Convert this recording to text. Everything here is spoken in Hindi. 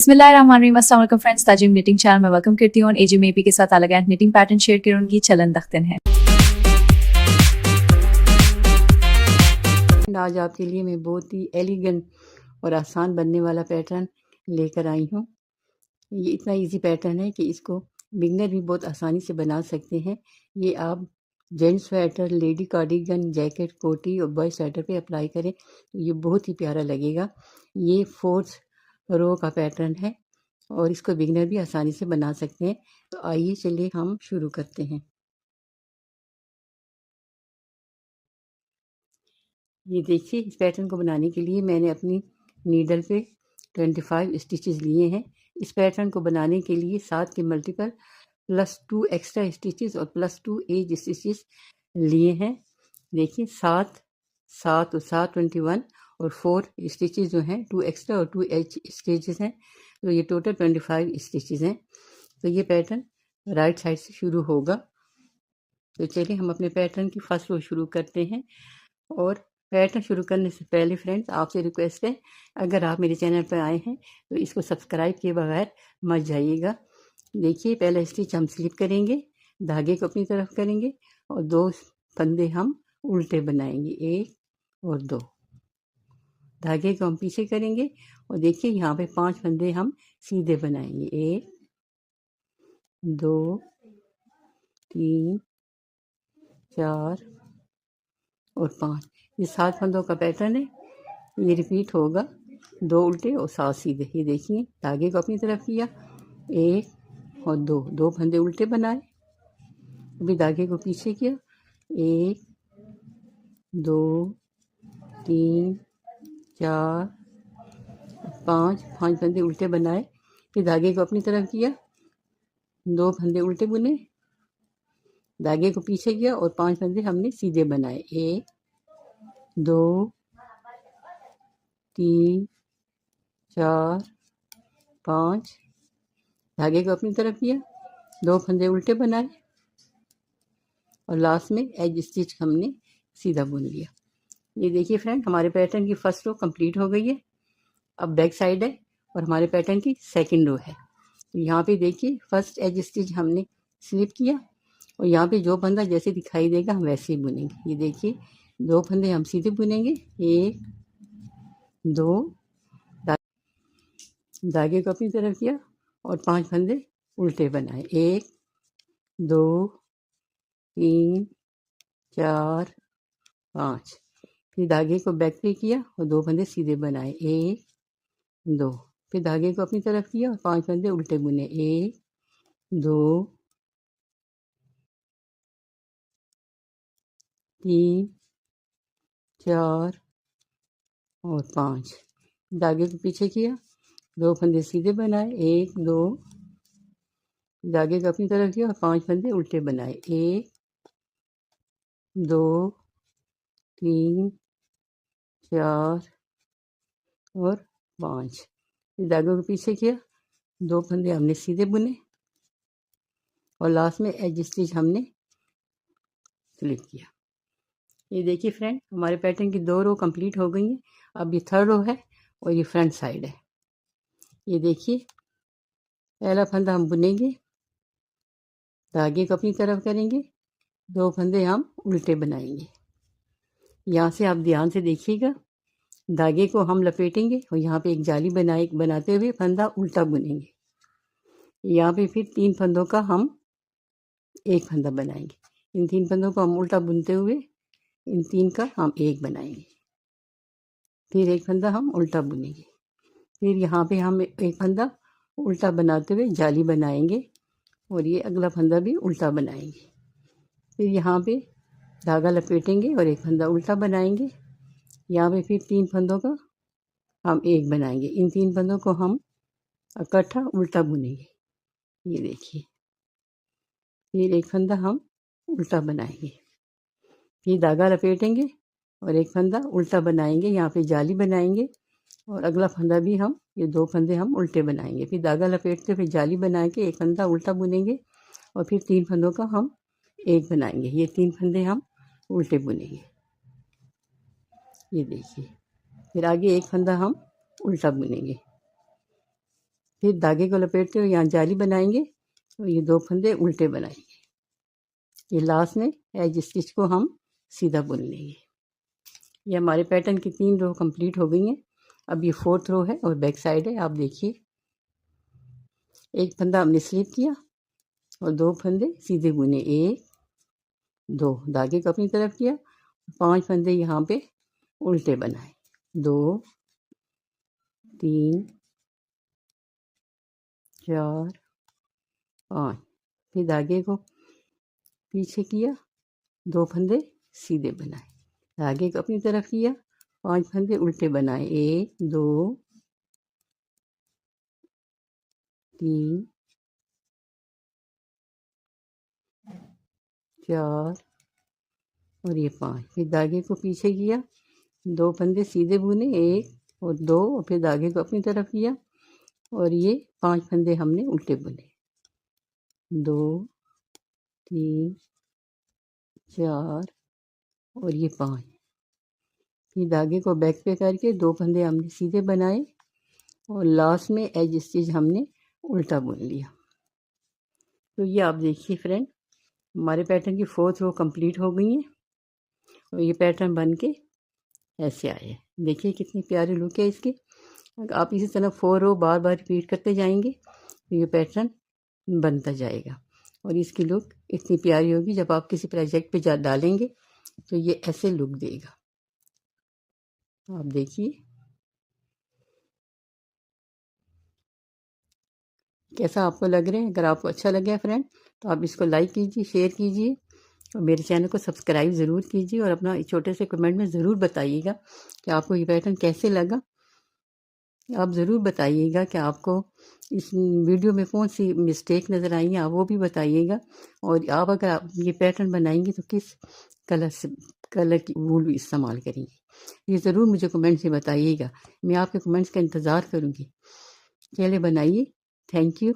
बिस्मिल्लाहिर्रहमानिर्रहीम। अस्सलाम वालेकुम फ्रेंड्स, ताजिम निटिंग चैनल में वेलकम करती हूँ और एजी मेपी के साथ अलग निटिंग पैटर्न शेयर करूंगी। चलन दख्तन है। आज आपके लिए मैं बहुत ही एलिगेंट और आसान बनने वाला पैटर्न लेकर आई हूँ। ये इतना इजी पैटर्न है कि इसको बिगनर भी बहुत आसानी से बना सकते हैं। ये आप gents sweater, lady cardigan, jacket, कोटी और बॉय स्वेटर पे अप्लाई करें तो ये बहुत ही प्यारा लगेगा। ये 4th रो का पैटर्न है और इसको बिगनर भी आसानी से बना सकते हैं। तो आइए चलिए हम शुरू करते हैं। ये देखिए, इस पैटर्न को बनाने के लिए मैंने अपनी नीडल पे 25 स्टिचेस लिए हैं। इस पैटर्न को बनाने के लिए 7 के मल्टीपल +2 एक्स्ट्रा स्टिचेस और +2 एज स्टिचेस लिए हैं। देखिए 7 7 और 7 21 और 4 स्टिचेस जो हैं 2 एक्स्ट्रा और 2 एज स्टिचेस हैं, तो ये टोटल 25 स्टिचेस हैं। तो ये पैटर्न राइट साइड से शुरू होगा। तो चलिए हम अपने पैटर्न की फर्स्ट रो शुरू करते हैं। और पैटर्न शुरू करने से पहले फ्रेंड्स आपसे रिक्वेस्ट है, अगर आप मेरे चैनल पर आए हैं तो इसको सब्सक्राइब किए बगैर मत जाइएगा। देखिए पहला स्टिच हम स्लिप करेंगे, धागे को अपनी तरफ करेंगे और 2 फंदे हम उल्टे बनाएंगे, 1 और 2। धागे को हम पीछे करेंगे और देखिए यहाँ पे 5 फंदे हम सीधे बनाएंगे, 1 2 3 4 और 5। ये 7 फंदों का पैटर्न है। ये रिपीट होगा, 2 उल्टे और 7 सीधे। ये देखिए धागे को अपनी तरफ किया, 1 और 2, 2 फंदे उल्टे बनाए, अभी धागे को पीछे किया, 1 2 3 4 5, 5 फंदे उल्टे बनाए, फिर धागे को अपनी तरफ किया, 2 फंदे उल्टे बुने, धागे को पीछे किया और 5 फंदे हमने सीधे बनाए, 1 2 3 4 5, धागे को अपनी तरफ किया, 2 फंदे उल्टे बनाए और लास्ट में एज स्टिच हमने सीधा बुन लिया। ये देखिए फ्रेंड, हमारे पैटर्न की फर्स्ट रो कंप्लीट हो गई है। अब बैक साइड है और हमारे पैटर्न की सेकंड रो है। तो यहाँ पे देखिए फर्स्ट एज स्टिच हमने स्लिप किया और यहाँ पे जो फंदा जैसे दिखाई देगा हम वैसे ही बुनेंगे। ये देखिए 2 फंदे हम सीधे बुनेंगे, 1 2, धागे को अपनी तरफ किया और 5 फंदे उल्टे बनाए, 1 2 3 4 5, फिर धागे को बैक पे किया और 2 फंदे सीधे बनाए, 1 2, फिर धागे को अपनी तरफ किया और 5 फंदे उल्टे बुने, 1 2 3 4 और 5, धागे को पीछे किया, 2 फंदे सीधे बनाए, 1 2, धागे को अपनी तरफ किया और 5 फंदे उल्टे बनाए, 1 2 3 4 और 5, फिर धागे को पीछे किया, 2 फंदे हमने सीधे बुने और लास्ट में एज स्टिच हमने स्लिप किया। ये देखिए फ्रेंड, हमारे पैटर्न की 2 रो कंप्लीट हो गई हैं। अब ये 3rd रो है और ये फ्रंट साइड है। ये देखिए पहला फंदा हम बुनेंगे, धागे को अपनी तरफ करेंगे, 2 फंदे हम उल्टे बनाएंगे। यहाँ से आप ध्यान से देखिएगा, धागे को हम लपेटेंगे और यहाँ पे एक जाली बनाते हुए फंदा उल्टा बुनेंगे। यहाँ पे फिर 3 फंदों का हम एक फंदा बनाएंगे। इन 3 फंदों को हम उल्टा बुनते हुए इन 3 का हम एक बनाएंगे, फिर एक फंदा हम उल्टा बुनेंगे, फिर यहाँ पे हम एक फंदा उल्टा बनाते हुए जाली बनाएंगे और ये अगला फंदा भी उल्टा बनाएंगे। फिर यहाँ पे धागा लपेटेंगे और एक फंदा उल्टा बनाएंगे। यहाँ पे फिर 3 फंदों का हम एक बनाएंगे। इन 3 फंदों को हम इकट्ठा उल्टा बुनेंगे। ये देखिए, फिर एक फंदा हम उल्टा बनाएंगे, फिर धागा लपेटेंगे और एक फंदा उल्टा बनाएंगे, यहाँ पे जाली बनाएंगे और अगला फंदा भी हम ये 2 फंदे हम उल्टे बनाएंगे, फिर धागा लपेटते फिर जाली बना के एक फंदा उल्टा बुनेंगे और फिर 3 फंदों का हम एक बनाएंगे। ये 3 फंदे हम उल्टे बुनेंगे। ये देखिए, फिर आगे एक फंदा हम उल्टा बुनेंगे, फिर धागे को लपेटते हुए यहाँ जाली बनाएंगे और ये 2 फंदे उल्टे बनाएंगे। ये लास्ट में एज स्टिच को हम सीधा बुन लेंगे। ये हमारे पैटर्न की 3 रो कंप्लीट हो गई हैं। अब ये 4th रो है और बैक साइड है। आप देखिए, एक फंदा हमने स्लिप किया और 2 फंदे सीधे बुने, 1 2 धागे को अपनी तरफ किया, 5 फंदे यहाँ पे उल्टे बनाए, 2 3 4 5। फिर धागे को पीछे किया, 2 फंदे सीधे बनाए, धागे को अपनी तरफ किया, 5 फंदे उल्टे बनाए, 1 2 3 4 और ये 5। फिर धागे को पीछे किया, 2 फंदे सीधे बुने, 1 और 2, और फिर धागे को अपनी तरफ किया और ये 5 फंदे हमने उल्टे बुने, 2 3 4 और ये 5। फिर धागे को बैक पे करके 2 फंदे हमने सीधे बनाए और लास्ट में एज स्टिच हमने उल्टा बुन लिया। तो ये आप देखिए फ्रेंड, हमारे पैटर्न की 4th रो कंप्लीट हो गई है और ये पैटर्न बन के ऐसे आए हैं। देखिए कितनी प्यारी लुक है इसकी। आप इसी तरह 4 रो बार बार रिपीट करते जाएंगे तो ये पैटर्न बनता जाएगा और इसकी लुक इतनी प्यारी होगी। जब आप किसी प्रोजेक्ट पे डालेंगे तो ये ऐसे लुक देगा। आप देखिए कैसा आपको लग रहा है। अगर आपको अच्छा लगे फ्रेंड तो आप इसको लाइक कीजिए, शेयर कीजिए और मेरे चैनल को सब्सक्राइब ज़रूर कीजिए और अपना छोटे से कमेंट में ज़रूर बताइएगा कि आपको ये पैटर्न कैसे लगा। आप ज़रूर बताइएगा कि आपको इस वीडियो में कौन सी मिस्टेक नज़र आई है, आप वो भी बताइएगा। और आप अगर आप ये पैटर्न बनाएंगे तो किस कलर की वूल इस्तेमाल करेंगे, ये ज़रूर मुझे कमेंट से बताइएगा। मैं आपके कमेंट्स का इंतज़ार करूँगी। चलिए बनाइए। Thank you.